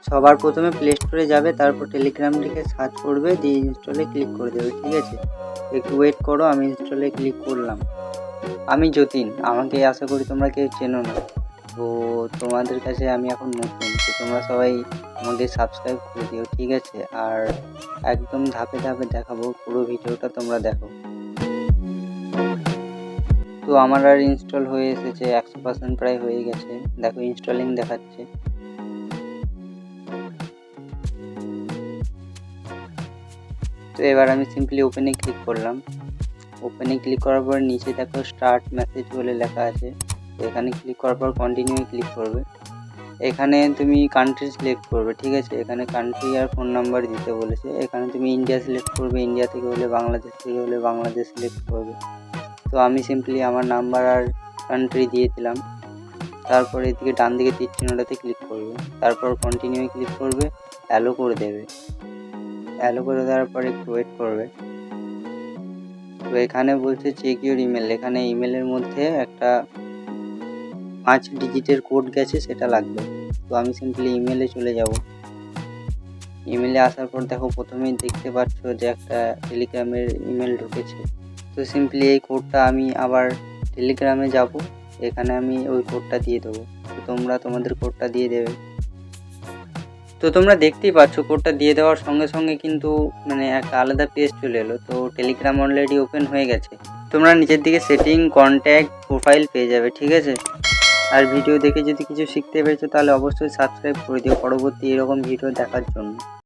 সবার প্রথমে প্লে স্টোরে যাবে, তারপর টেলিগ্রাম লিখে সার্চ করবে, দিয়ে ইনস্টলে ক্লিক করে দেবে। ঠিক আছে, একটু ওয়েট করো, আমি ইনস্টলে ক্লিক করলাম। আমি যতীন, আমাকে আশা করি তোমরা কেউ চেনো না। তো তোমাদের কাছে আমি এখন নতুন, তো তোমরা সবাই আমাকে সাবস্ক্রাইব করে দিও। ঠিক আছে, আর একদম ধাপে ধাপে দেখাবো, পুরো ভিডিওটা তোমরা দেখো। তো আমার আর ইনস্টল হয়ে এসেছে, 100% প্রায় হয়ে গেছে। দেখো ইনস্টলিং দেখাচ্ছে। তো এবার আমি সিম্পলি ওপেনে ক্লিক করলাম। ওপেনে ক্লিক করার পর নিচে দেখো স্টার্ট মেসেজ বলে লেখা আছে। তো এখানে ক্লিক করার পর কন্টিনিউ ক্লিক করবে। এখানে তুমি কান্ট্রি সিলেক্ট করবে। ঠিক আছে, এখানে কান্ট্রি আর ফোন নাম্বার দিতে বলেছে। এখানে তুমি ইন্ডিয়া সিলেক্ট করবে, ইন্ডিয়া থেকে হলে বাংলাদেশ থেকে হলে বাংলাদেশ সিলেক্ট করবে। তো আমি সিম্পলি আমার নাম্বার আর কান্ট্রি দিয়ে দিলাম। তারপর এদিকে ডান দিকে তীর চিহ্নটাতে ক্লিক করবে, তারপর কন্টিনিউ ক্লিক করবে, অ্যালো করে দেবে। অ্যালো করে দেওয়ার পর একটু ওয়েট করবে। তো এখানে বলছে চেক ইউর ইমেল। এখানে ইমেলের মধ্যে একটা 5 ডিজিটের কোড গেছে, সেটা লাগবে। তো আমি সিম্পলি ইমেলে চলে যাব। ইমেলে আসার পর দেখো প্রথমেই দেখতে পাচ্ছ যে একটা টেলিগ্রামের ইমেল ঢুকেছে। তো সিম্পলি এই কোডটা আমি আবার টেলিগ্রামে যাব, এখানে আমি ওই কোডটা দিয়ে দেবো। তো তোমরা তোমাদের কোডটা দিয়ে দেবে। তো তোমরা দেখতেই পাচ্ছ কোডটা দিয়ে দেওয়ার সঙ্গে সঙ্গে কিন্তু মানে একটা আলাদা পেজ চলে এলো। তো টেলিগ্রাম অলরেডি ওপেন হয়ে গেছে। তোমরা নিচের দিকে সেটিং, কন্ট্যাক্ট, প্রোফাইল পেয়ে যাবে। ঠিক আছে, আর ভিডিও দেখে যদি কিছু শিখতে পেরেছো তাহলে অবশ্যই সাবস্ক্রাইব করে দিও পরবর্তী এরকম ভিডিও দেখার জন্য।